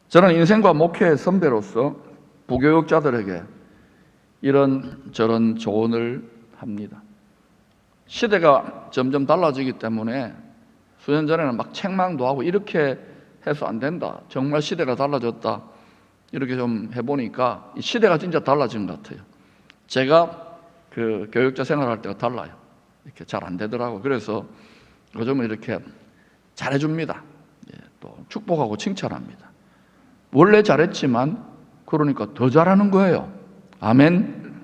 저는 인생과 목회의 선배로서 부교육자들에게 이런저런 조언을 합니다. 시대가 점점 달라지기 때문에 수년 전에는 막 책망도 하고 이렇게 해서 안 된다, 정말 시대가 달라졌다, 이렇게 좀 해보니까 이 시대가 진짜 달라진 것 같아요. 제가 그 교육자 생활할 때가 달라요. 이렇게 잘 안 되더라고요. 그래서 요즘은 이렇게 잘해줍니다. 또 축복하고 칭찬합니다. 원래 잘했지만 그러니까 더 잘하는 거예요. 아멘.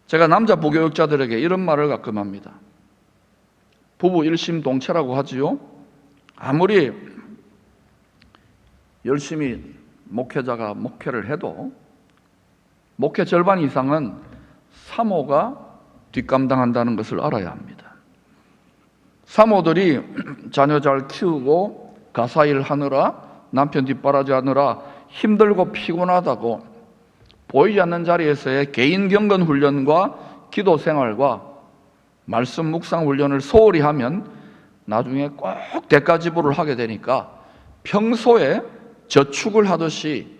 제가 남자 부교육자들에게 이런 말을 가끔 합니다. 부부 일심동체라고 하지요. 아무리 열심히 목회자가 목회를 해도 목회 절반 이상은 사모가 뒷감당한다는 것을 알아야 합니다. 사모들이 자녀 잘 키우고 가사일 하느라, 남편 뒷바라지 하느라 힘들고 피곤하다고 보이지 않는 자리에서의 개인 경건 훈련과 기도 생활과 말씀 묵상 훈련을 소홀히 하면 나중에 꼭 대가 지불을 하게 되니까 평소에 저축을 하듯이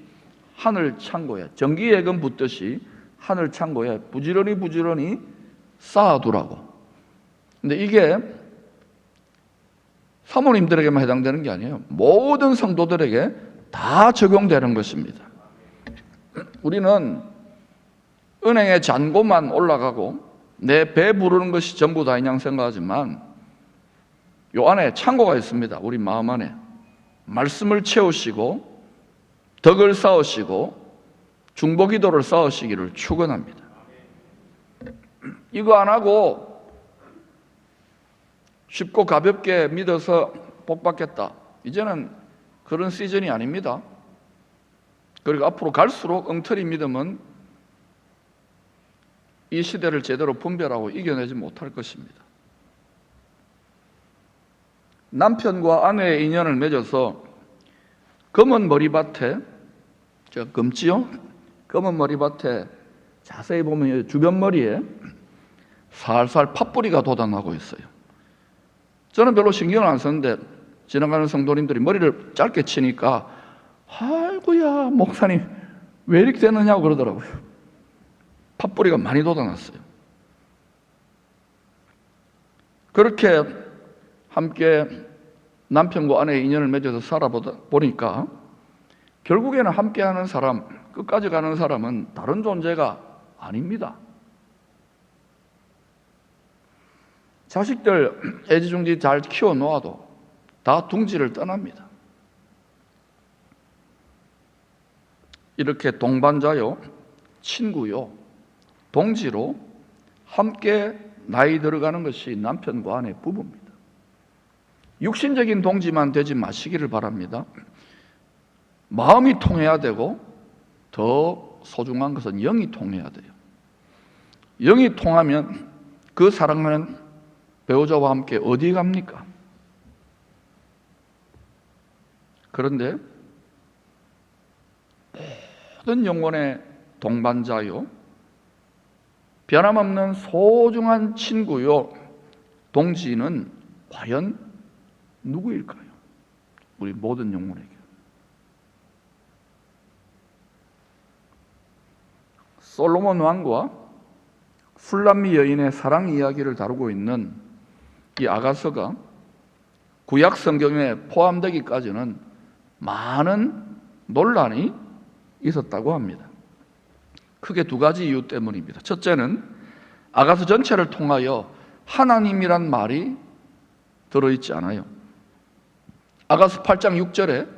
하늘 창고에, 전기예금 붓듯이 하늘 창고에 부지런히 쌓아두라고. 근데 이게 사모님들에게만 해당되는 게 아니에요. 모든 성도들에게 다 적용되는 것입니다. 우리는 은행의 잔고만 올라가고 내 배 부르는 것이 전부 다이냐 생각하지만 요 안에 창고가 있습니다. 우리 마음 안에 말씀을 채우시고 덕을 쌓으시고 중보기도를 쌓으시기를 축원합니다. 이거 안 하고 쉽고 가볍게 믿어서 복 받겠다, 이제는 그런 시즌이 아닙니다. 그리고 앞으로 갈수록 엉터리 믿음은 이 시대를 제대로 분별하고 이겨내지 못할 것입니다. 남편과 아내의 인연을 맺어서 검은 머리밭에, 제가 검지요? 검은 머리밭에 자세히 보면 주변 머리에 살살 팥뿌리가 돋아나고 있어요. 저는 별로 신경을 안 썼는데 지나가는 성도님들이 머리를 짧게 치니까 아이고야 목사님 왜 이렇게 되느냐고 그러더라고요. 팥뿌리가 많이 돋아났어요. 그렇게 함께 남편과 아내의 인연을 맺어서 살아보니까 결국에는 함께하는 사람, 끝까지 가는 사람은 다른 존재가 아닙니다. 자식들 애지중지 잘 키워놓아도 다 둥지를 떠납니다. 이렇게 동반자요, 친구요, 동지로 함께 나이 들어가는 것이 남편과 아내 부부입니다. 육신적인 동지만 되지 마시기를 바랍니다. 마음이 통해야 되고 더 소중한 것은 영이 통해야 돼요. 영이 통하면 그 사랑하는 배우자와 함께 어디 갑니까? 그런데 모든 영혼의 동반자요, 변함없는 소중한 친구요, 동지는 과연 누구일까요? 우리 모든 영혼에게. 솔로몬 왕과 술람미 여인의 사랑 이야기를 다루고 있는 이 아가서가 구약 성경에 포함되기까지는 많은 논란이 있었다고 합니다. 크게 두 가지 이유 때문입니다. 첫째는 아가서 전체를 통하여 하나님이란 말이 들어있지 않아요. 아가서 8장 6절에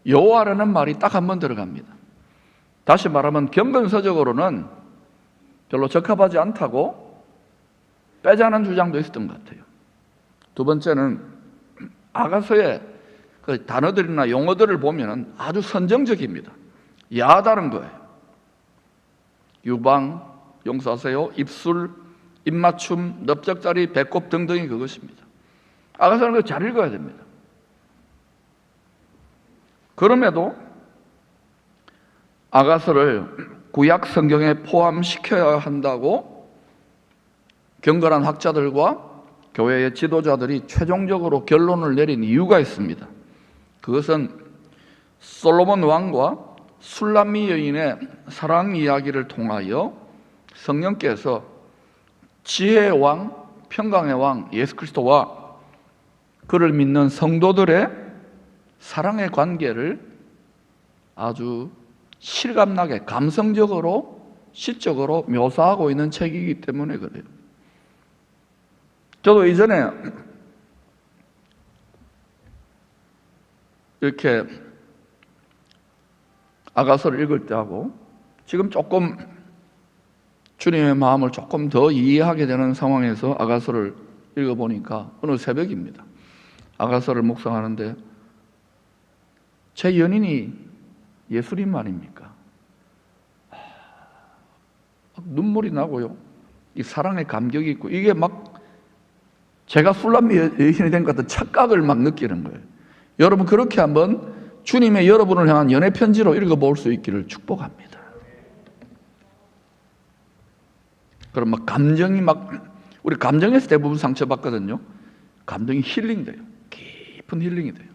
여호와라는 말이 딱 한 번 들어갑니다. 다시 말하면 경건서적으로는 별로 적합하지 않다고 빼자는 주장도 있었던 것 같아요. 두 번째는 아가서의 그 단어들이나 용어들을 보면 아주 선정적입니다. 야하다는 거예요. 유방, 용서하세요, 입술, 입맞춤, 넓적다리, 배꼽 등등이 그것입니다. 아가서는 그거 잘 읽어야 됩니다. 그럼에도 아가서를 구약 성경에 포함시켜야 한다고 경건한 학자들과 교회의 지도자들이 최종적으로 결론을 내린 이유가 있습니다. 그것은 솔로몬 왕과 술람미 여인의 사랑 이야기를 통하여 성령께서 지혜의 왕, 평강의 왕 예수 그리스도와 그를 믿는 성도들의 사랑의 관계를 아주 실감나게 감성적으로 시적으로 묘사하고 있는 책이기 때문에 그래요. 저도 이전에 이렇게 아가서를 읽을 때하고 지금 조금 주님의 마음을 조금 더 이해하게 되는 상황에서 아가서를 읽어보니까 어느 새벽입니다. 아가서를 묵상하는데 제 연인이 예수님 아닙니까? 눈물이 나고요. 이 사랑의 감격이 있고 이게 막 제가 술람미 여인이 된 것 같은 착각을 막 느끼는 거예요. 여러분 그렇게 한번 주님의 여러분을 향한 연애 편지로 읽어볼 수 있기를 축복합니다. 그럼 막 감정이 우리 감정에서 대부분 상처받거든요. 감정이 힐링돼요. 깊은 힐링이 돼요.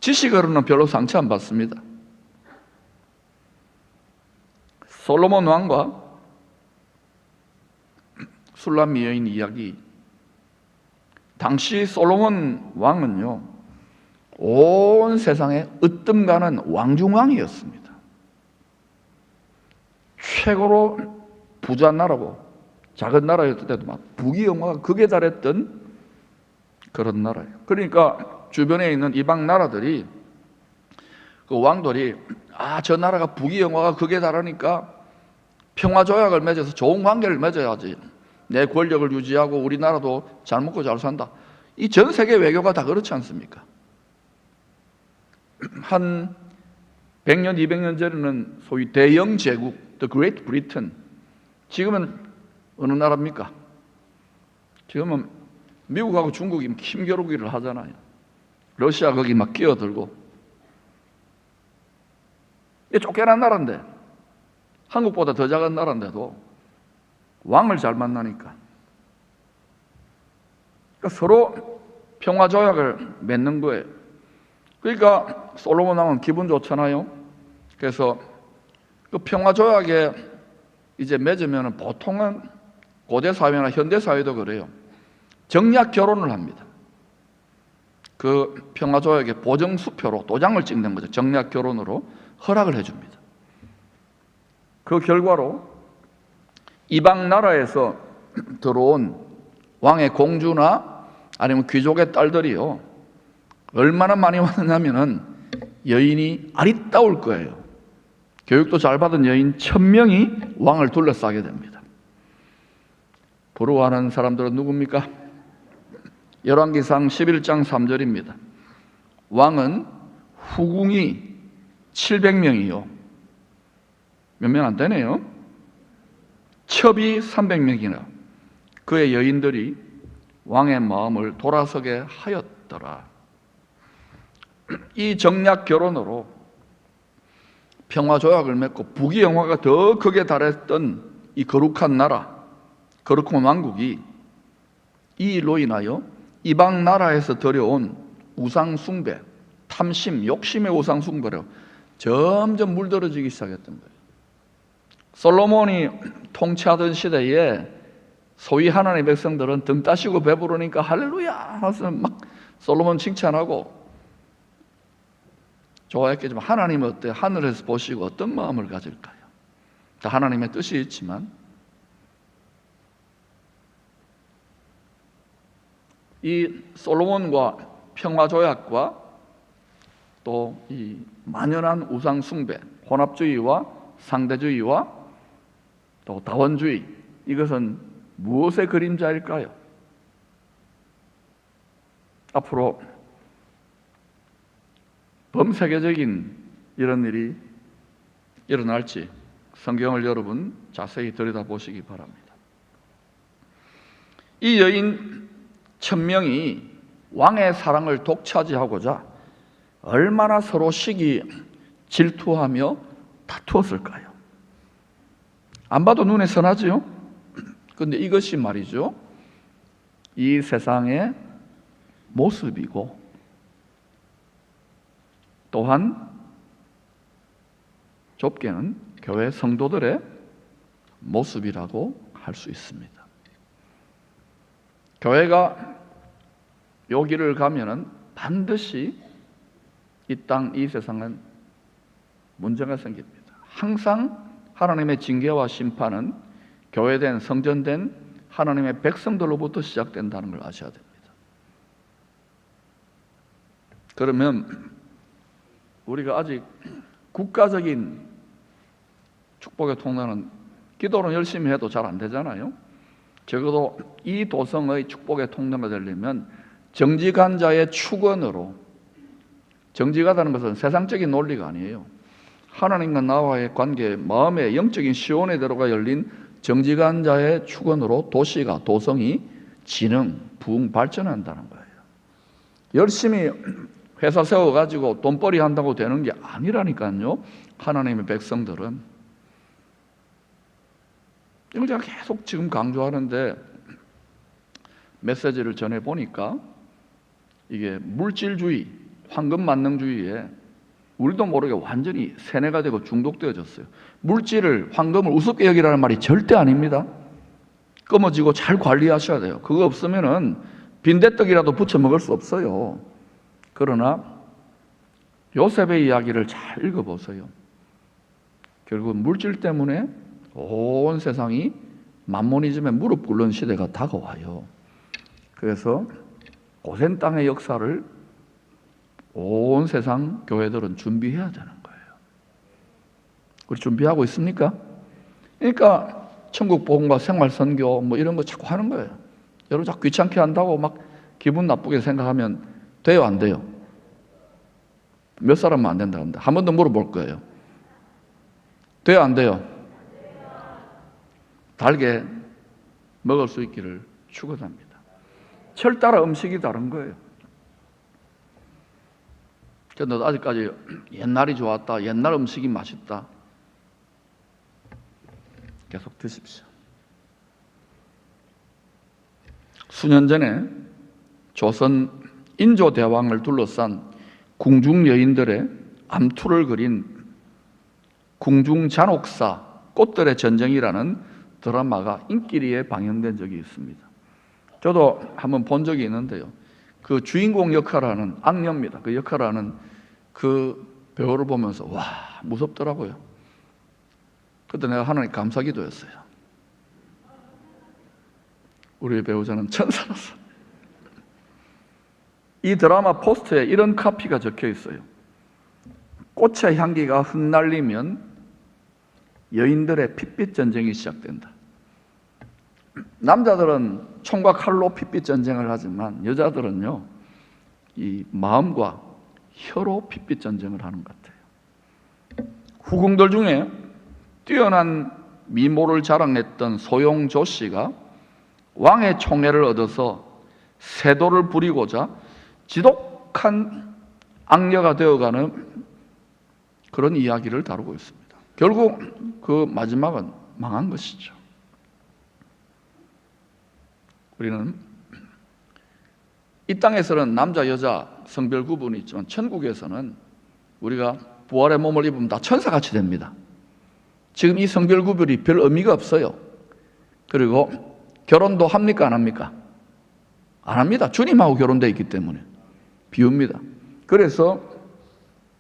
지식으로는 별로 상처 안 받습니다. 솔로몬 왕과 술람미 여인 이야기. 당시 솔로몬 왕은요, 온 세상에 으뜸 가는 왕중왕이었습니다. 최고로 부자 나라고 작은 나라였을 때도 막 부귀영화가 극에 달했던 그런 나라예요. 그러니까 주변에 있는 이방 나라들이 그 왕들이 저 나라가 부귀영화가 극에 달하니까 평화조약을 맺어서 좋은 관계를 맺어야지 내 권력을 유지하고 우리나라도 잘 먹고 잘 산다. 이 전 세계 외교가 다 그렇지 않습니까? 한 100년, 200년 전에는 소위 대영 제국, The Great Britain. 지금은 어느 나라입니까? 지금은 미국하고 중국이 힘겨루기를 하잖아요. 러시아 거기 막 끼어들고. 이게 쫓겨난 나라인데, 한국보다 더 작은 나라인데도 왕을 잘 만나니까. 그러니까 서로 평화조약을 맺는 거예요. 그러니까 솔로몬 왕은 기분 좋잖아요. 그래서 그 평화조약에 이제 맺으면 보통은 고대 사회나 현대 사회도 그래요. 정략 결혼을 합니다. 그 평화조약의 보정수표로 도장을 찍는 거죠. 정략 결혼으로 허락을 해줍니다. 그 결과로 이방 나라에서 들어온 왕의 공주나 아니면 귀족의 딸들이요, 얼마나 많이 왔느냐면은 여인이 아리따울 거예요. 교육도 잘 받은 여인 1000명이 왕을 둘러싸게 됩니다. 부러워하는 사람들은 누굽니까? 열왕기상 11장 3절입니다. 왕은 후궁이 700명이요. 몇 명 안 되네요. 첩이 300명이나 그의 여인들이 왕의 마음을 돌아서게 하였더라. 이 정략 결혼으로 평화조약을 맺고 부귀영화가 더 극에 달했던 이 거룩한 나라, 거룩한 왕국이 이 일로 인하여 이방 나라에서 들여온 우상숭배, 탐심, 욕심의 우상숭배로 점점 물들어지기 시작했던 거예요. 솔로몬이 통치하던 시대에 소위 하나님의 백성들은 등 따시고 배부르니까 할렐루야 하면서 막 솔로몬 칭찬하고 좋아했겠지만 하나님은 어때요? 하늘에서 보시고 어떤 마음을 가질까요? 다 하나님의 뜻이 있지만 이 솔로몬과 평화조약과 또 이 만연한 우상숭배, 혼합주의와 상대주의와 또 다원주의, 이것은 무엇의 그림자일까요? 앞으로 범세계적인 이런 일이 일어날지 성경을 여러분 자세히 들여다보시기 바랍니다. 이 여인 1000명이 왕의 사랑을 독차지하고자 얼마나 서로 시기 질투하며 다투었을까요? 안 봐도 눈에 선하죠? 그런데 이것이 말이죠, 이 세상의 모습이고 또한 좁게는 교회 성도들의 모습이라고 할 수 있습니다. 교회가 요 길을 가면은 반드시 이 땅, 이 세상은 문제가 생깁니다. 항상 하나님의 징계와 심판은 교회된, 성전된 하나님의 백성들로부터 시작된다는 걸 아셔야 됩니다. 그러면 우리가 아직 국가적인 축복의 통로는 기도는 열심히 해도 잘 안 되잖아요. 적어도 이 도성의 축복의 통로가 되려면 정직한 자의 축원으로, 정직하다는 것은 세상적인 논리가 아니에요. 하나님과 나와의 관계, 마음의 영적인 시온의 대로가 열린 정직한 자의 축원으로 도시가, 도성이 진흥, 부흥, 발전한다는 거예요. 열심히 회사 세워가지고 돈벌이 한다고 되는 게 아니라니까요. 하나님의 백성들은. 이걸 제가 계속 지금 강조하는데 메시지를 전해보니까 이게 물질주의, 황금만능주의에 우리도 모르게 완전히 세뇌가 되고 중독되어졌어요. 물질을, 황금을 우습게 여기라는 말이 절대 아닙니다. 끊어지고 잘 관리하셔야 돼요. 그거 없으면은 빈대떡이라도 부쳐 먹을 수 없어요. 그러나 요셉의 이야기를 잘 읽어보세요. 결국 물질 때문에 온 세상이 만모니즘에 무릎 꿇는 시대가 다가와요. 그래서 고센 땅의 역사를 온 세상 교회들은 준비해야 되는 거예요. 우리 준비하고 있습니까? 그러니까 천국 복음과 생활 선교 뭐 이런 거 자꾸 하는 거예요. 여러분 자꾸 귀찮게 한다고 막 기분 나쁘게 생각하면 돼요, 안 돼요? 몇 사람은 안 된다 합니다. 한 번 더 물어볼 거예요. 돼요, 안 돼요? 달게 먹을 수 있기를 축원합니다. 철 따라 음식이 다른 거예요. 근데 아직까지 옛날이 좋았다, 옛날 음식이 맛있다, 계속 드십시오. 수년 전에 조선 인조 대왕을 둘러싼 궁중 여인들의 암투를 그린 궁중 잔혹사 꽃들의 전쟁이라는 드라마가 인기리에 방영된 적이 있습니다. 저도 한번 본 적이 있는데요. 그 주인공 역할하는 악녀입니다. 그 역할하는 그 배우를 보면서 와, 무섭더라고요. 그때 내가 하나님 감사기도했어요. 우리 배우자는 천사로서. 이 드라마 포스터에 이런 카피가 적혀 있어요. 꽃의 향기가 흩날리면 여인들의 핏빛 전쟁이 시작된다. 남자들은 총과 칼로 핏빛 전쟁을 하지만 여자들은요, 이 마음과 혀로 핏빛 전쟁을 하는 것 같아요. 후궁들 중에 뛰어난 미모를 자랑했던 소용조 씨가 왕의 총애를 얻어서 세도를 부리고자 지독한 악녀가 되어가는 그런 이야기를 다루고 있습니다. 결국 그 마지막은 망한 것이죠. 우리는 이 땅에서는 남자, 여자 성별 구분이 있지만 천국에서는 우리가 부활의 몸을 입으면 다 천사같이 됩니다. 지금 이 성별 구별이 별 의미가 없어요. 그리고 결혼도 합니까, 안 합니까? 안 합니다. 주님하고 결혼되어 있기 때문에. 비웁니다. 그래서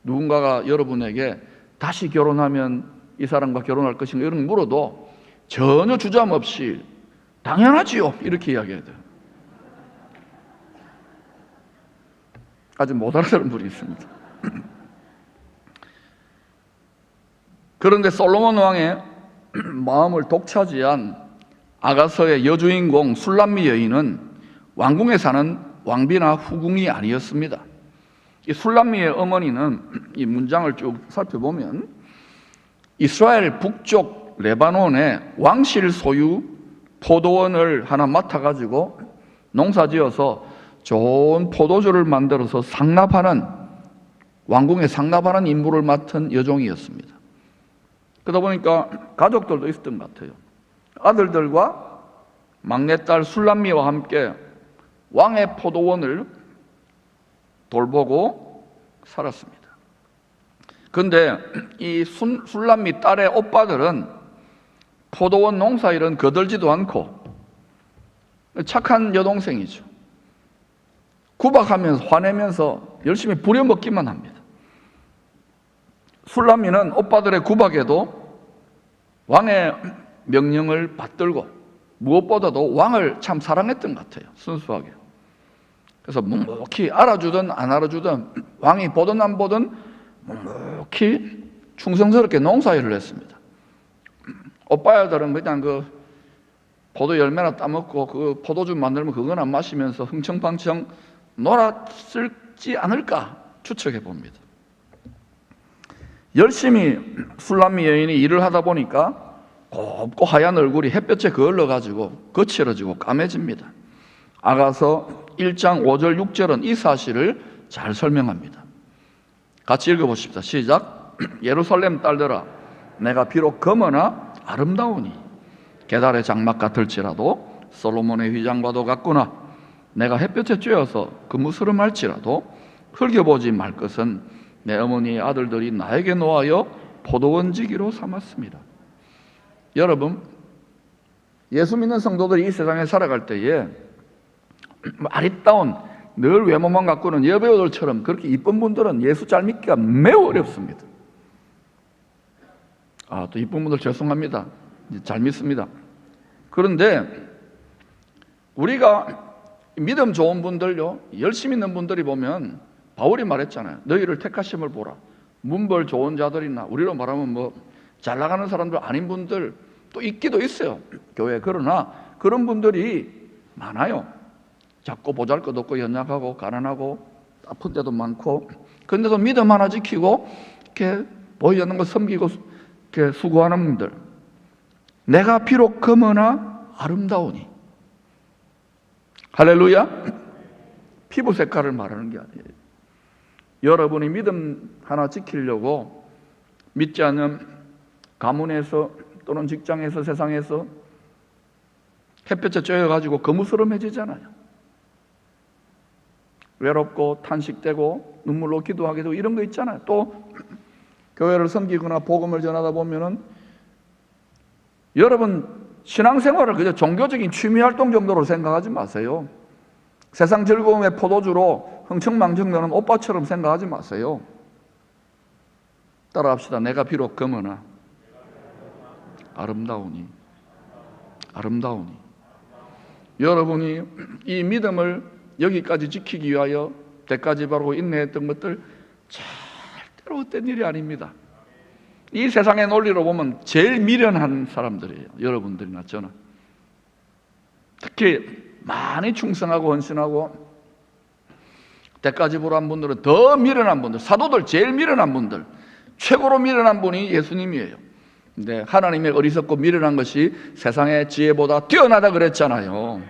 누군가가 여러분에게 다시 결혼하면 이 사람과 결혼할 것인가 이런 거 물어도 전혀 주저함 없이 당연하지요, 이렇게 이야기해야 돼요. 아주 못 알아듣는 분이 있습니다. 그런데 솔로몬 왕의 마음을 독차지한 아가서의 여주인공 술람미 여인은 왕궁에 사는 왕비나 후궁이 아니었습니다. 이 술람미의 어머니는 이 문장을 쭉 살펴보면 이스라엘 북쪽 레바논의 왕실 소유 포도원을 하나 맡아가지고 농사지어서 좋은 포도주를 만들어서 상납하는, 왕궁에 상납하는 임무를 맡은 여종이었습니다. 그러다 보니까 가족들도 있었던 것 같아요. 아들들과 막내딸 술람미와 함께 왕의 포도원을 돌보고 살았습니다. 근데 이 술람미 딸의 오빠들은 포도원 농사일은 거들지도 않고 착한 여동생이죠. 구박하면서 화내면서 열심히 부려먹기만 합니다. 술람미는 오빠들의 구박에도 왕의 명령을 받들고 무엇보다도 왕을 참 사랑했던 것 같아요. 순수하게. 그래서 묵묵히 알아주든 안 알아주든 왕이 보든 안 보든 묵묵히 충성스럽게 농사일을 했습니다. 오빠야들은 그냥 그 포도 열매나 따먹고 그 포도주 만들면 그거나 마시면서 흥청망청 놀았을지 않을까 추측해 봅니다. 열심히 술람미 여인이 일을 하다 보니까 곱고 하얀 얼굴이 햇볕에 그을러가지고 거칠어지고 까매집니다. 아가서 1장 5절 6절은 이 사실을 잘 설명합니다. 같이 읽어보십시다. 시작. 예루살렘 딸들아, 내가 비록 검으나 아름다우니 게달의 장막 같을지라도 솔로몬의 휘장과도 같구나. 내가 햇볕에 쬐어서 그 무스름할지라도 흘겨보지 말 것은 내 어머니의 아들들이 나에게 놓아여 포도원지기로 삼았습니다. 여러분, 예수 믿는 성도들이 이 세상에 살아갈 때에 아리따운 늘 외모만 갖고는 여배우들처럼 그렇게 이쁜 분들은 예수 잘 믿기가 매우 어렵습니다. 또 이쁜 분들 죄송합니다. 잘 믿습니다. 그런데 우리가 믿음 좋은 분들요, 열심히 있는 분들이 보면 바울이 말했잖아요. 너희를 택하심을 보라. 문벌 좋은 자들이나 우리로 말하면 뭐 잘 나가는 사람들 아닌 분들 또 있기도 있어요, 교회에. 그러나 그런 분들이 많아요. 작고 보잘것 없고 연약하고 가난하고 아픈 데도 많고, 그런데도 믿음 하나 지키고 이렇게 보이지 않는 거 섬기고 이렇게 수고하는 분들. 내가 비록 검으나 아름다우니. 할렐루야. 피부 색깔을 말하는 게 아니에요. 여러분이 믿음 하나 지키려고 믿지 않는 가문에서 또는 직장에서 세상에서 햇볕에 쬐어가지고 거무스름해지잖아요. 외롭고 탄식되고 눈물로 기도하게 되고 이런 거 있잖아요. 또 교회를 섬기거나 복음을 전하다 보면은 여러분 신앙생활을 그저 종교적인 취미활동 정도로 생각하지 마세요. 세상 즐거움의 포도주로 흥청망청 노는 오빠처럼 생각하지 마세요. 따라합시다. 내가 비록 검으나 아름다우니. 아름다우니. 여러분이 이 믿음을 여기까지 지키기 위하여 때까지 바르고 인내했던 것들 절대로 헛된 일이 아닙니다. 이 세상의 논리로 보면 제일 미련한 사람들이에요. 여러분들이나 저는. 특히 많이 충성하고 헌신하고 때까지 불한 분들은 더 미련한 분들, 사도들 제일 미련한 분들, 최고로 미련한 분이 예수님이에요. 근데 하나님의 어리석고 미련한 것이 세상의 지혜보다 뛰어나다 그랬잖아요.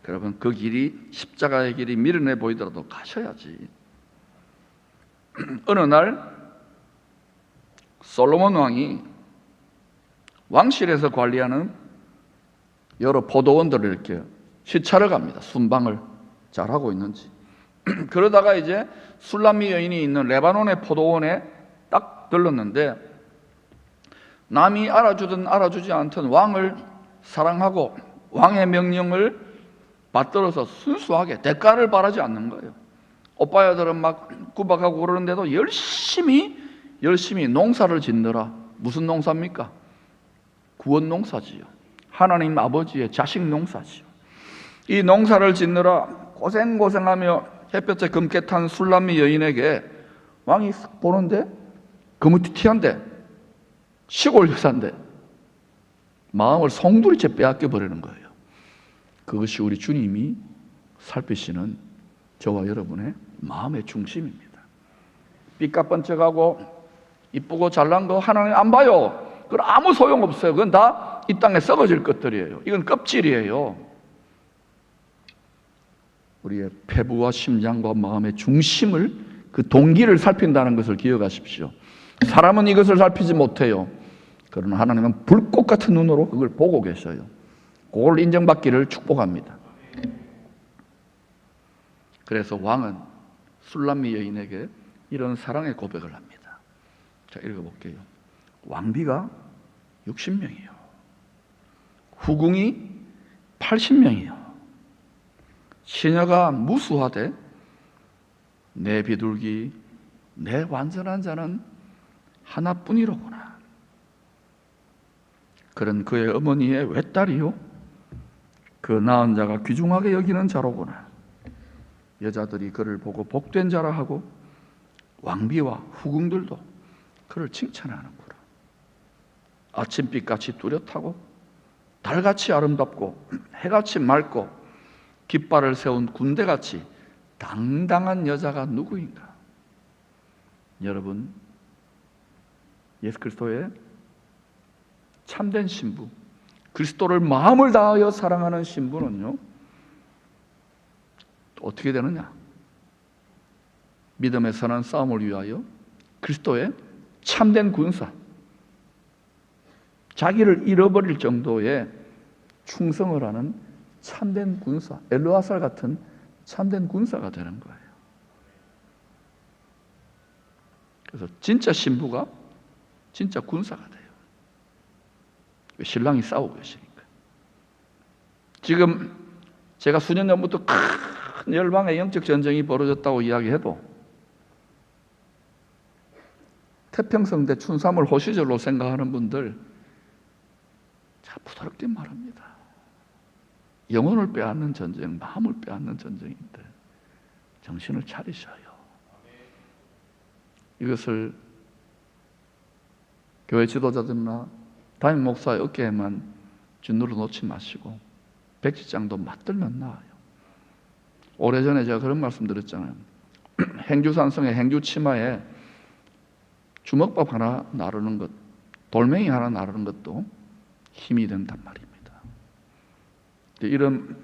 여러분, 그 길이, 십자가의 길이 미련해 보이더라도 가셔야지. 어느 날 솔로몬 왕이 왕실에서 관리하는 여러 포도원들을 이렇게 시찰을 갑니다. 순방을 잘하고 있는지. 그러다가 이제 술람미 여인이 있는 레바논의 포도원에 딱 들렀는데, 남이 알아주든 알아주지 않든 왕을 사랑하고 왕의 명령을 받들어서 순수하게 대가를 바라지 않는 거예요. 오빠야들은 막 구박하고 그러는데도 열심히 농사를 짓느라. 무슨 농사입니까? 구원 농사지요. 하나님 아버지의 자식 농사지요. 이 농사를 짓느라 고생하며 햇볕에 검게 탄 술람미 여인에게 왕이 싹 보는데 거무튀튀한데 시골 여사인데 마음을 송두리째 빼앗겨 버리는 거예요. 그것이 우리 주님이 살피시는 저와 여러분의 마음의 중심입니다. 삐까뻔쩍하고 이쁘고 잘난 거 하나님 안 봐요. 그건 아무 소용없어요. 그건 다 이 땅에 썩어질 것들이에요. 이건 껍질이에요. 우리의 폐부와 심장과 마음의 중심을, 그 동기를 살핀다는 것을 기억하십시오. 사람은 이것을 살피지 못해요. 그러나 하나님은 불꽃 같은 눈으로 그걸 보고 계셔요. 그걸 인정받기를 축복합니다. 그래서 왕은 술람미 여인에게 이런 사랑의 고백을 합니다. 자, 읽어볼게요. 왕비가 60명이요, 후궁이 80명이요, 시녀가 무수하되 내 비둘기, 내 완전한 자는 하나뿐이로구나. 그는 그의 어머니의 외딸이요, 그 낳은 자가 귀중하게 여기는 자로구나. 여자들이 그를 보고 복된 자라 하고 왕비와 후궁들도 그를 칭찬하는구나. 아침빛같이 뚜렷하고 달같이 아름답고 해같이 맑고 깃발을 세운 군대같이 당당한 여자가 누구인가? 여러분, 예수 그리스도의 참된 신부, 그리스도를 마음을 다하여 사랑하는 신부는요, 어떻게 되느냐? 믿음의 선한 싸움을 위하여 그리스도의 참된 군사, 자기를 잃어버릴 정도의 충성을 하는 참된 군사, 엘르아살 같은 참된 군사가 되는 거예요. 그래서 진짜 신부가 진짜 군사가 돼요. 신랑이 싸우고 계시니까. 지금 제가 수년 전부터 큰 열방의 영적 전쟁이 벌어졌다고 이야기해도 태평성대 춘삼을 호시절로 생각하는 분들 자, 부드럽게 말합니다. 영혼을 빼앗는 전쟁, 마음을 빼앗는 전쟁인데 정신을 차리셔요. 이것을 교회 지도자들이나 담임 목사의 어깨에만 짓누르 놓지 마시고 백지장도 맞들면 나아요. 오래전에 제가 그런 말씀 드렸잖아요. 행주산성의 행주치마에 주먹밥 하나 나르는 것, 돌멩이 하나 나르는 것도 힘이 된단 말입니다. 이런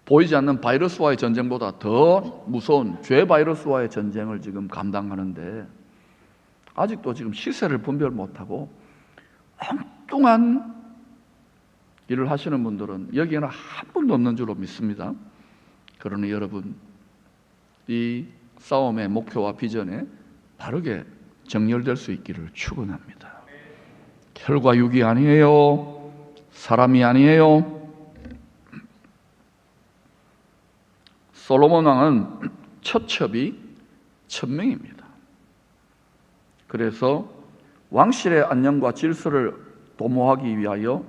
보이지 않는 바이러스와의 전쟁보다 더 무서운 죄 바이러스와의 전쟁을 지금 감당하는데 아직도 지금 시세를 분별 못하고 엉뚱한 일을 하시는 분들은 여기에는 한 분도 없는 줄로 믿습니다. 그러니 여러분, 이 싸움의 목표와 비전에 바르게 정렬될 수 있기를 축원합니다. 혈과 육이 아니에요, 사람이 아니에요. 솔로몬 왕은 처첩이 1000명입니다. 그래서 왕실의 안녕과 질서를 도모하기 위하여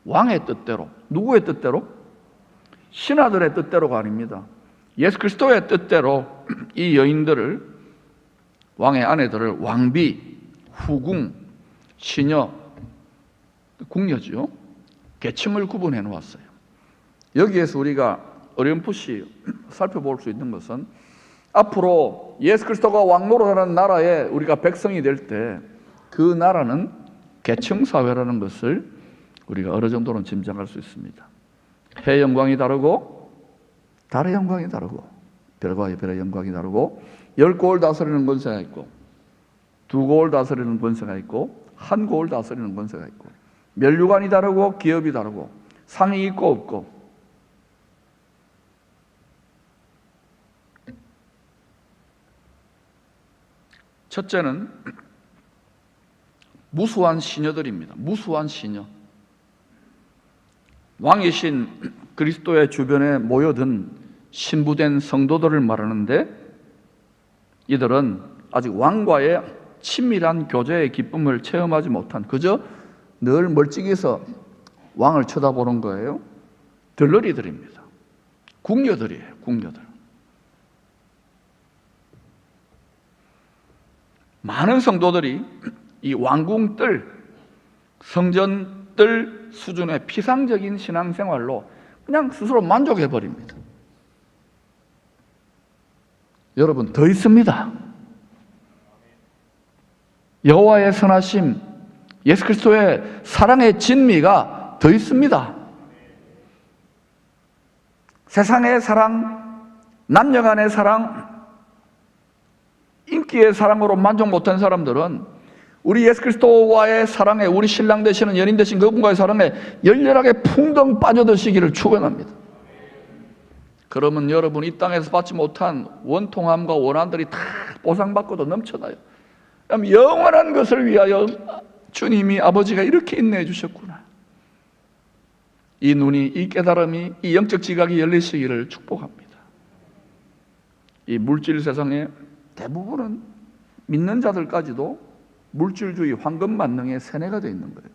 왕의 뜻대로, 누구의 뜻대로? 신하들의 뜻대로가 아닙니다. 예수 그리스도의 뜻대로 이 여인들을, 왕의 아내들을 왕비, 후궁, 시녀, 궁녀죠, 계층을 구분해 놓았어요. 여기에서 우리가 어렴풋이 살펴볼 수 있는 것은 앞으로 예수 그리스도가 왕노릇하는 나라에 우리가 백성이 될 때 그 나라는 계층사회라는 것을 우리가 어느 정도는 짐작할 수 있습니다. 해의 영광이 다르고 달의 영광이 다르고 별과 별의 영광이 다르고 10고을 다스리는 권세가 있고 2고을 다스리는 권세가 있고 1고을 다스리는 권세가 있고 멸류관이 다르고 기업이 다르고 상이 있고 없고. 첫째는 무수한 시녀들입니다. 무수한 시녀. 왕이신 그리스도의 주변에 모여든 신부된 성도들을 말하는데 이들은 아직 왕과의 친밀한 교제의 기쁨을 체험하지 못한, 그저 늘 멀찍이서 왕을 쳐다보는 거예요. 들러리들입니다. 궁녀들이에요. 궁녀들. 많은 성도들이 이 왕궁뜰, 성전뜰 수준의 피상적인 신앙생활로 그냥 스스로 만족해버립니다. 여러분, 더 있습니다. 여호와의 선하심, 예수 그리스도의 사랑의 진미가 더 있습니다. 세상의 사랑, 남녀 간의 사랑, 인기의 사랑으로 만족 못한 사람들은 우리 예수 그리스도와의 사랑에, 우리 신랑 되시는 연인 되신 그분과의 사랑에 열렬하게 풍덩 빠져드시기를 축원합니다. 그러면 여러분 이 땅에서 받지 못한 원통함과 원한들이 다 보상받고도 넘쳐나요. 그럼 영원한 것을 위하여 주님이 아버지가 이렇게 인내해 주셨구나. 이 눈이, 이 깨달음이, 이 영적 지각이 열리시기를 축복합니다. 이 물질 세상에 대부분은 믿는 자들까지도 물질주의, 황금만능의 세뇌가 되어 있는 거예요.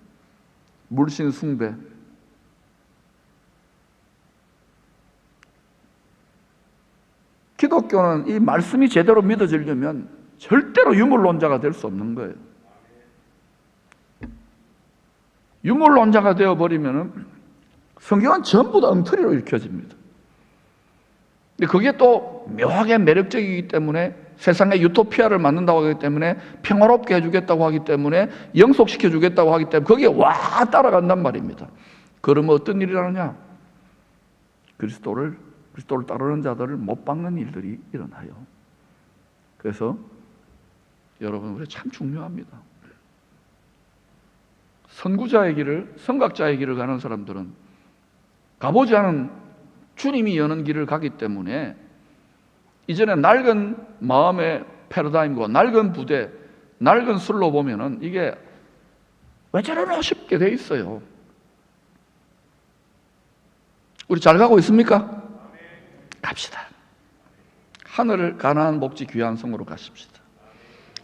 물신 숭배. 기독교는 이 말씀이 제대로 믿어지려면 절대로 유물론자가 될 수 없는 거예요. 유물론자가 되어버리면 성경은 전부 다 엉터리로 읽혀집니다. 근데 그게 또 묘하게 매력적이기 때문에, 세상에 유토피아를 만든다고 하기 때문에, 평화롭게 해주겠다고 하기 때문에, 영속시켜 주겠다고 하기 때문에 거기에 와 따라간단 말입니다. 그러면 어떤 일이 일어나냐? 그리스도를 따르는 자들을 못 박는 일들이 일어나요. 그래서 여러분, 우리 참 중요합니다. 선구자의 길을, 선각자의 길을 가는 사람들은 가보지 않은 주님이 여는 길을 가기 때문에 이전에 낡은 마음의 패러다임과 낡은 부대, 낡은 술로 보면은 이게 왜 저러나 싶게 돼 있어요. 우리 잘 가고 있습니까? 갑시다. 하늘을 가나안 복지 귀한 성으로 가십시다.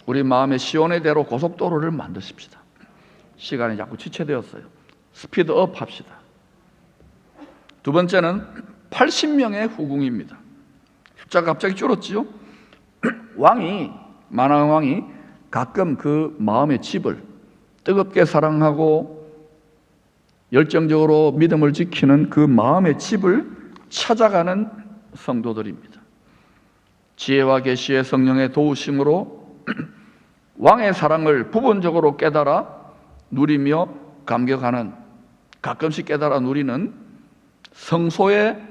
우리 마음의 시온의 대로 고속도로를 만드십시다. 시간이 자꾸 지체되었어요. 스피드업 합시다. 두 번째는 80명의 후궁입니다. 숫자가 갑자기 줄었지요? 만왕 왕이 가끔 그 마음의 집을 뜨겁게 사랑하고 열정적으로 믿음을 지키는 그 마음의 집을 찾아가는 성도들입니다. 지혜와 계시의 성령의 도우심으로 왕의 사랑을 부분적으로 깨달아 누리며 감격하는, 가끔씩 깨달아 누리는 성소에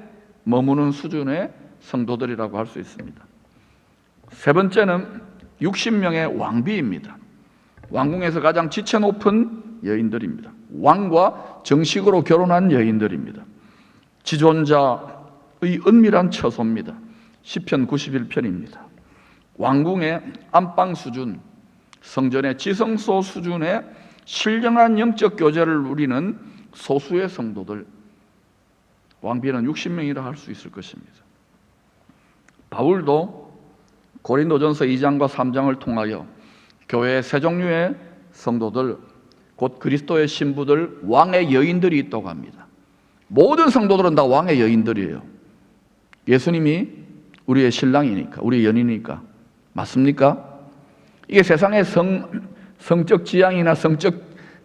머무는 수준의 성도들이라고 할 수 있습니다. 세 번째는 60명의 왕비입니다. 왕궁에서 가장 지체 높은 여인들입니다. 왕과 정식으로 결혼한 여인들입니다. 지존자의 은밀한 처소입니다. 시편 91편입니다. 왕궁의 안방 수준, 성전의 지성소 수준의 신령한 영적 교제를 누리는 소수의 성도들, 왕비는 60명이라 할 수 있을 것입니다. 바울도 고린도전서 2장과 3장을 통하여 교회의 세 종류의 성도들, 곧 그리스도의 신부들, 왕의 여인들이 있다고 합니다. 모든 성도들은 다 왕의 여인들이에요. 예수님이 우리의 신랑이니까, 우리의 연인이니까. 맞습니까? 이게 세상의 성적 지향이나 성적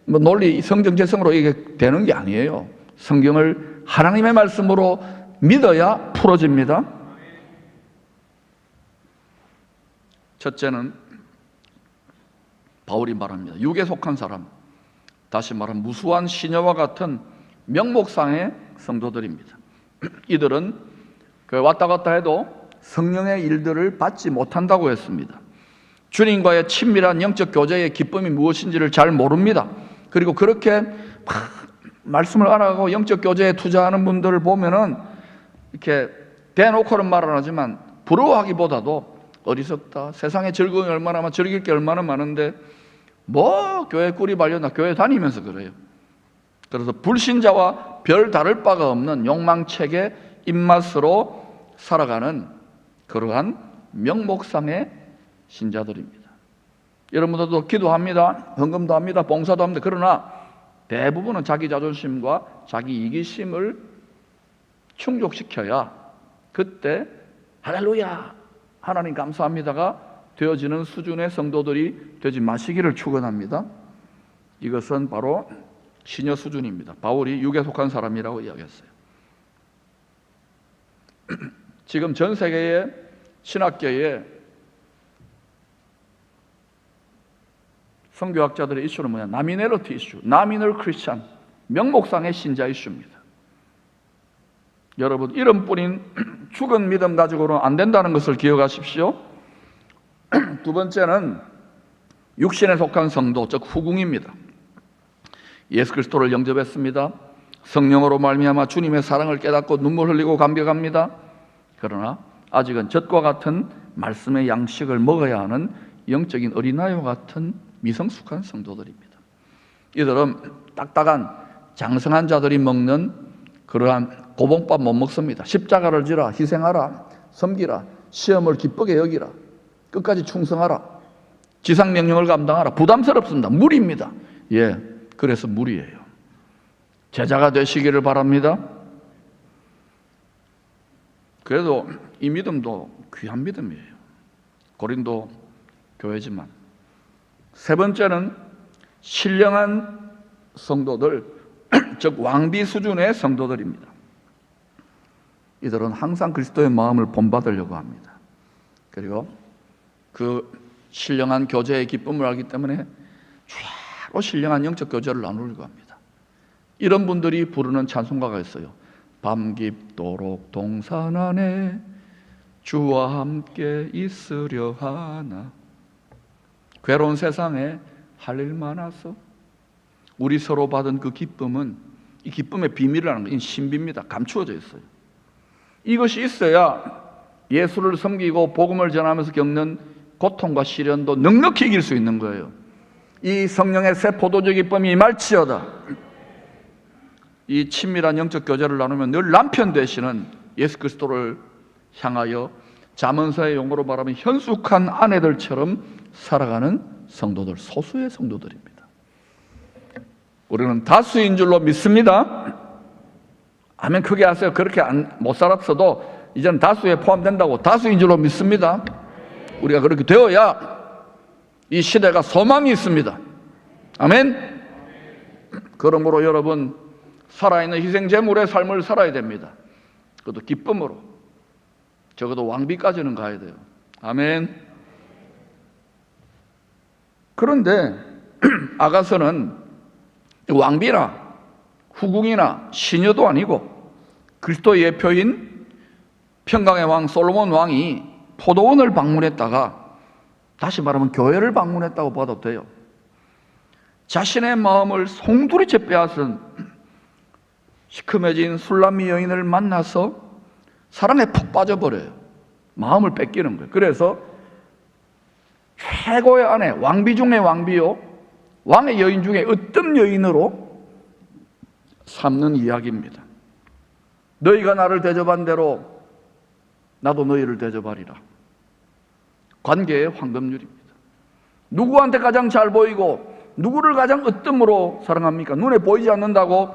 논리, 성정재성으로 이게 되는 게 아니에요. 성경을 하나님의 말씀으로 믿어야 풀어집니다. 첫째는 바울이 말합니다. 육에 속한 사람, 다시 말하면 무수한 시녀와 같은 명목상의 성도들입니다. 이들은 왔다 갔다 해도 성령의 일들을 받지 못한다고 했습니다. 주님과의 친밀한 영적 교제의 기쁨이 무엇인지를 잘 모릅니다. 그리고 그렇게 말씀을 알아가고 영적 교제에 투자하는 분들을 보면은 이렇게 대놓고는 말 안 하지만 부러워하기보다도 어리석다, 세상의 즐거움이 얼마나 많아, 즐길 게 얼마나 많은데 뭐 교회 꿀이 발렸나, 교회 다니면서 그래요. 그래서 불신자와 별 다를 바가 없는 욕망책의 입맛으로 살아가는 그러한 명목상의 신자들입니다. 여러분들도 기도합니다, 헌금도 합니다, 봉사도 합니다. 그러나 대부분은 자기 자존심과 자기 이기심을 충족시켜야 그때 할렐루야, 하나님 감사합니다가 되어지는 수준의 성도들이 되지 마시기를 축원합니다. 이것은 바로 시녀 수준입니다. 바울이 육에 속한 사람이라고 이야기했어요. 지금 전 세계의 신학계에 선교학자들의 이슈는 뭐냐? 나미널리티 이슈, 나미널 크리스찬, 명목상의 신자 이슈입니다. 여러분, 이름뿐인 죽은 믿음 가지고는 안 된다는 것을 기억하십시오. 두 번째는 육신에 속한 성도, 즉 후궁입니다. 예수 그리스도를 영접했습니다. 성령으로 말미암아 주님의 사랑을 깨닫고 눈물 흘리고 감격합니다. 그러나 아직은 젖과 같은 말씀의 양식을 먹어야 하는 영적인 어린아이와 같은 미성숙한 성도들입니다. 이들은 딱딱한 장성한 자들이 먹는 그러한 고봉밥 못 먹습니다. 십자가를 지라, 희생하라, 섬기라, 시험을 기쁘게 여기라, 끝까지 충성하라, 지상명령을 감당하라. 부담스럽습니다. 무리입니다. 예, 그래서 무리예요. 제자가 되시기를 바랍니다. 그래도 이 믿음도 귀한 믿음이에요. 고린도 교회지만. 세 번째는 신령한 성도들, 즉 왕비 수준의 성도들입니다. 이들은 항상 그리스도의 마음을 본받으려고 합니다. 그리고 그 신령한 교제의 기쁨을 알기 때문에 최고 신령한 영적 교제를 나누려고 합니다. 이런 분들이 부르는 찬송가가 있어요. 밤 깊도록 동산 안에 주와 함께 있으려 하나, 괴로운 세상에 할 일 많아서. 우리 서로 받은 그 기쁨은, 이 기쁨의 비밀이라는 건 신비입니다. 감추어져 있어요. 이것이 있어야 예수를 섬기고 복음을 전하면서 겪는 고통과 시련도 넉넉히 이길 수 있는 거예요. 이 성령의 새 포도주 기쁨이 임할지어다. 이 친밀한 영적 교제를 나누면 늘 남편 되시는 예수 그리스도를 향하여 잠언서의 용어로 말하면 현숙한 아내들처럼 살아가는 성도들, 소수의 성도들입니다. 우리는 다수인 줄로 믿습니다. 아멘 크게 하세요. 그렇게 못 살았어도 이제는 다수에 포함된다고. 다수인 줄로 믿습니다. 우리가 그렇게 되어야 이 시대가 소망이 있습니다. 아멘. 그러므로 여러분, 살아있는 희생제물의 삶을 살아야 됩니다. 그것도 기쁨으로. 적어도 왕비까지는 가야 돼요. 아멘. 그런데 아가서는 왕비나 후궁이나 시녀도 아니고 그리스도의 예표인 평강의 왕 솔로몬 왕이 포도원을 방문했다가, 다시 말하면 교회를 방문했다고 봐도 돼요. 자신의 마음을 송두리째 빼앗은 시커매진 술람미 여인을 만나서 사랑에 푹 빠져버려요. 마음을 뺏기는 거예요. 그래서 최고의 아내, 왕비 중의 왕비요, 왕의 여인 중에 으뜸 여인으로 삼는 이야기입니다. 너희가 나를 대접한 대로 나도 너희를 대접하리라. 관계의 황금률입니다. 누구한테 가장 잘 보이고 누구를 가장 으뜸으로 사랑합니까? 눈에 보이지 않는다고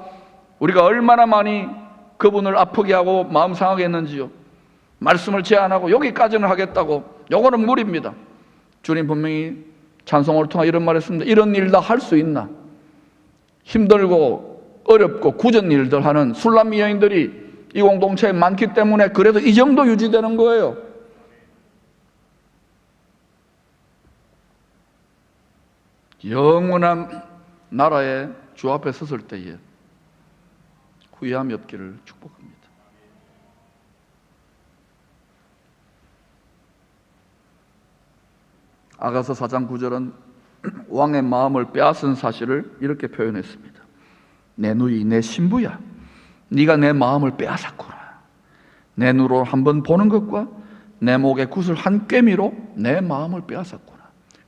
우리가 얼마나 많이 그분을 아프게 하고 마음 상하게 했는지요. 말씀을 제안하고 여기까지는 하겠다고. 요거는 무리입니다. 주님 분명히 찬송을 통해 이런 말을 했습니다. 이런 일 다 할 수 있나? 힘들고 어렵고 굳은 일들 하는 술람미 여인들이 이 공동체에 많기 때문에 그래도 이 정도 유지되는 거예요. 영원한 나라의 주 앞에 섰을 때에 후회함이 없기를 축복합니다. 아가서 4장 9절은 왕의 마음을 빼앗은 사실을 이렇게 표현했습니다. 내 누이, 내 신부야, 네가 내 마음을 빼앗았구나. 내 눈으로 한번 보는 것과 내 목의 굿을 한 꿰미로 내 마음을 빼앗았구나.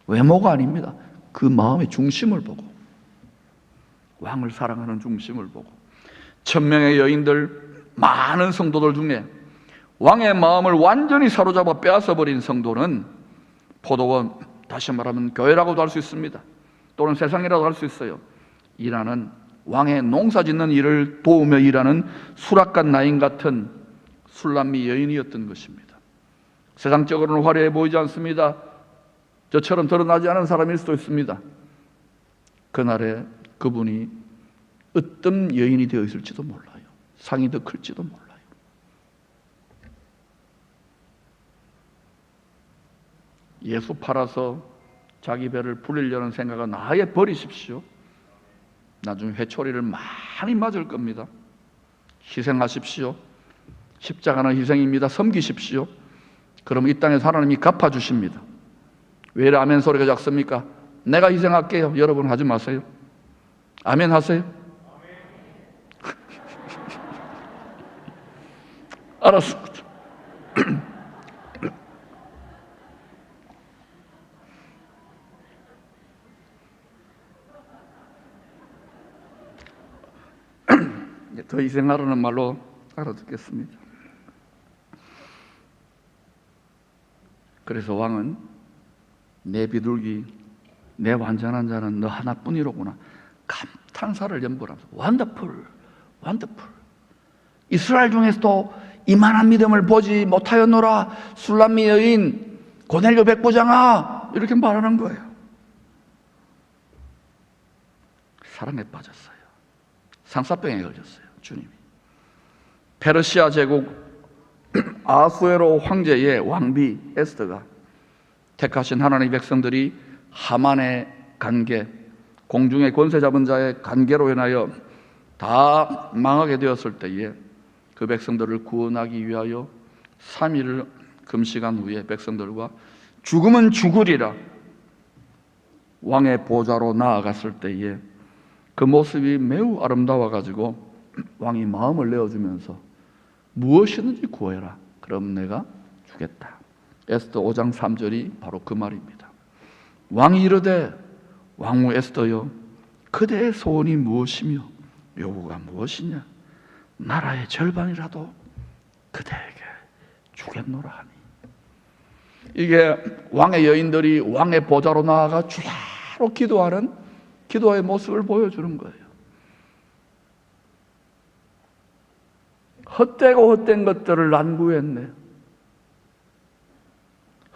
외모가 아닙니다. 그 마음의 중심을 보고, 왕을 사랑하는 중심을 보고. 1000명의 여인들, 많은 성도들 중에 왕의 마음을 완전히 사로잡아 빼앗아버린 성도는 포도원, 다시 말하면 교회라고도 할 수 있습니다. 또는 세상이라도 할 수 있어요. 일하는, 왕의 농사 짓는 일을 도우며 일하는 수락간 나인 같은 술람미 여인이었던 것입니다. 세상적으로는 화려해 보이지 않습니다. 저처럼 드러나지 않은 사람일 수도 있습니다. 그날에 그분이 으뜸 여인이 되어 있을지도 몰라요. 상이 더 클지도 몰라요. 예수 팔아서 자기 배를 불리려는 생각은 아예 버리십시오. 나중에 회초리를 많이 맞을 겁니다. 희생하십시오. 십자가는 희생입니다. 섬기십시오. 그러면 이 땅에서 하나님이 갚아주십니다. 왜 이래 아멘 소리가 작습니까? 내가 희생할게요. 여러분 하지 마세요. 아멘 하세요. 알았습니다. 더 희생하라는 말로 알아듣겠습니다. 그래서 왕은 내 비둘기, 내 완전한 자는 너 하나뿐이로구나 감탄사를 연보하면서 원더풀, 원더풀. 이스라엘 중에서도 이만한 믿음을 보지 못하였노라 술람미 여인 고넬료 백부장아, 이렇게 말하는 거예요. 사랑에 빠졌어요. 상사병에 걸렸어요. 주님이. 페르시아 제국 아수에로 황제의 왕비 에스더가 택하신 하나님의 백성들이 하만의 관계, 공중의 권세 잡은 자의 관계로 인하여 다 망하게 되었을 때에 그 백성들을 구원하기 위하여 3일을 금식한 후에 백성들과 죽으면 죽으리라 왕의 보좌로 나아갔을 때에 그 모습이 매우 아름다워 가지고 왕이 마음을 내어주면서 무엇이든지 구해라, 그럼 내가 주겠다. 에스더 5장 3절이 바로 그 말입니다. 왕이 이르되 왕후 에스더여, 그대의 소원이 무엇이며 요구가 무엇이냐? 나라의 절반이라도 그대에게 주겠노라 하니. 이게 왕의 여인들이 왕의 보좌로 나아가 주야로 기도하는 기도의 모습을 보여주는 거예요. 헛되고 헛된 것들을 안 구했네.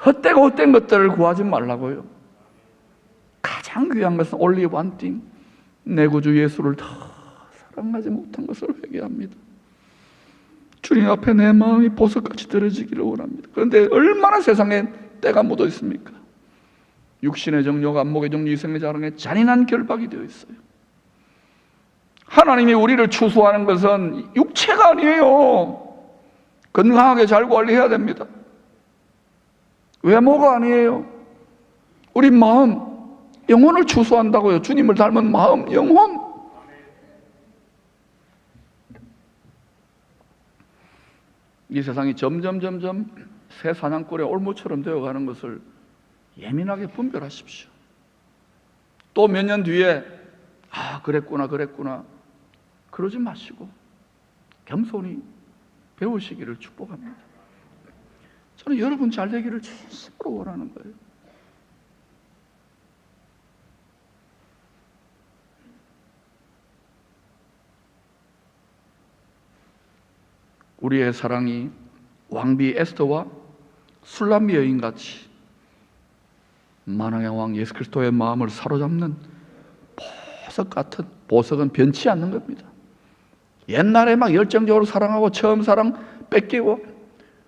헛되고 헛된 것들을 구하지 말라고요. 가장 귀한 것은 only one thing, 내 구주 예수를 더 사랑하지 못한 것을 회개합니다. 주님 앞에 내 마음이 보석같이 들어지기를 원합니다. 그런데 얼마나 세상에 때가 묻어 있습니까? 육신의 정욕, 안목의 정욕, 이생의 자랑에 잔인한 결박이 되어 있어요. 하나님이 우리를 추수하는 것은 육체가 아니에요. 건강하게 잘 관리해야 됩니다. 외모가 아니에요. 우리 마음, 영혼을 추수한다고요. 주님을 닮은 마음, 영혼. 이 세상이 점점 새 사냥꾼의 올무처럼 되어가는 것을 예민하게 분별하십시오. 또 몇 년 뒤에 그랬구나 그러지 마시고 겸손히 배우시기를 축복합니다. 저는 여러분 잘 되기를 진심으로 원하는 거예요. 우리의 사랑이 왕비 에스더와 술람미 여인같이 만왕의 왕 예수 그리스도의 마음을 사로잡는 보석 같은, 보석은 변치 않는 겁니다. 옛날에 막 열정적으로 사랑하고 처음 사랑 뺏기고,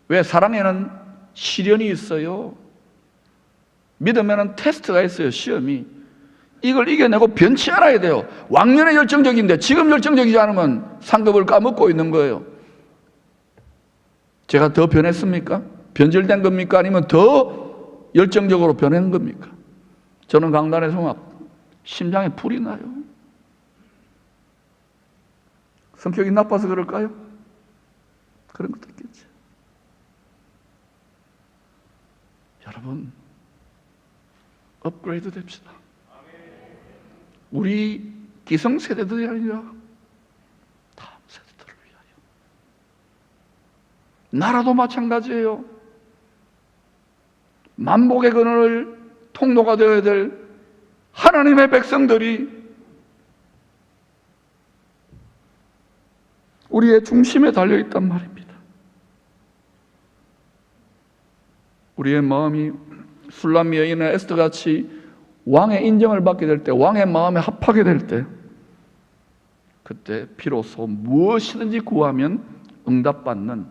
왜 사랑에는 시련이 있어요. 믿음에는 테스트가 있어요. 시험이. 이걸 이겨내고 변치 않아야 돼요. 왕년에 열정적인데 지금 열정적이지 않으면 상급을 까먹고 있는 거예요. 제가 더 변했습니까? 변질된 겁니까? 아니면 더 열정적으로 변한 겁니까? 저는 강단에서 막 심장에 불이 나요. 성격이 나빠서 그럴까요? 그런 것도 있겠죠. 여러분, 업그레이드 됩시다. 우리 기성세대들이 아니라 다음 세대들을 위하여. 나라도 마찬가지예요. 만복의 근원을 통로가 되어야 될 하나님의 백성들이 우리의 중심에 달려있단 말입니다. 우리의 마음이 술람미 여인의 에스더같이 왕의 인정을 받게 될 때, 왕의 마음에 합하게 될 때, 그때 비로소 무엇이든지 구하면 응답받는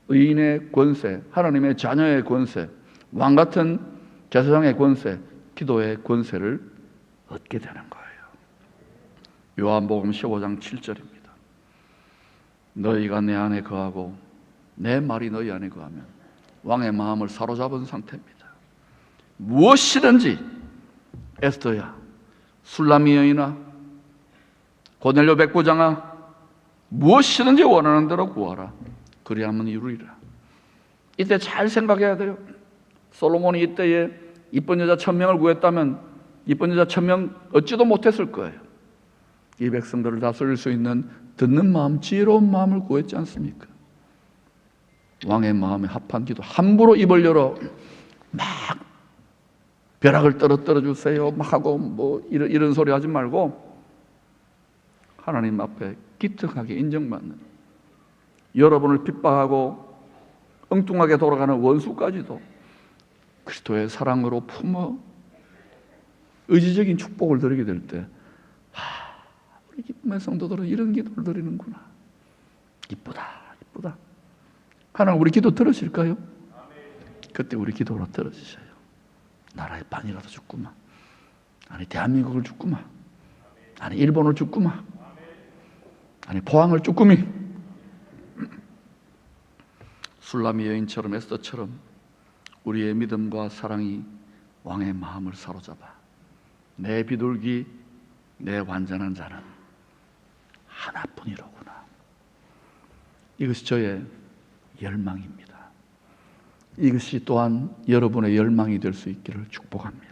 의인의 권세, 하나님의 자녀의 권세, 왕같은 제사장의 권세, 기도의 권세를 얻게 되는 거예요. 요한복음 15장 7절입니다. 너희가 내 안에 거하고 내 말이 너희 안에 거하면 왕의 마음을 사로잡은 상태입니다. 무엇이든지 에스더야, 술람미 여인아, 고넬료 백부장아, 무엇이든지 원하는 대로 구하라. 그리하면 이루리라. 이때 잘 생각해야 돼요. 솔로몬이 이때에 이쁜 여자 1000명을 구했다면 이쁜 여자 1000명 얻지도 못했을 거예요. 이 백성들을 다스릴 수 있는 듣는 마음, 지혜로운 마음을 구했지 않습니까? 왕의 마음에 합한 기도, 함부로 입을 열어 막 벼락을 떨어뜨려 주세요 막 하고 뭐 이런 소리 하지 말고 하나님 앞에 기특하게 인정받는, 여러분을 핍박하고 엉뚱하게 돌아가는 원수까지도 그리스도의 사랑으로 품어 의지적인 축복을 드리게 될 때, 우리 기쁨의 성도들은 이런 기도를 드리는구나. 이쁘다, 이쁘다. 하나님 우리 기도 들으실까요? 그때 우리 기도로 들어주셔요. 나라의 반이라도 죽구만. 아니 대한민국을 죽구만. 아니 일본을 죽구만. 아니 포항을 죽구미. 술람이 여인처럼 에스더처럼 우리의 믿음과 사랑이 왕의 마음을 사로잡아 내 비둘기, 내 완전한 자는 하나뿐이로구나. 이것이 저의 열망입니다. 이것이 또한 여러분의 열망이 될 수 있기를 축복합니다.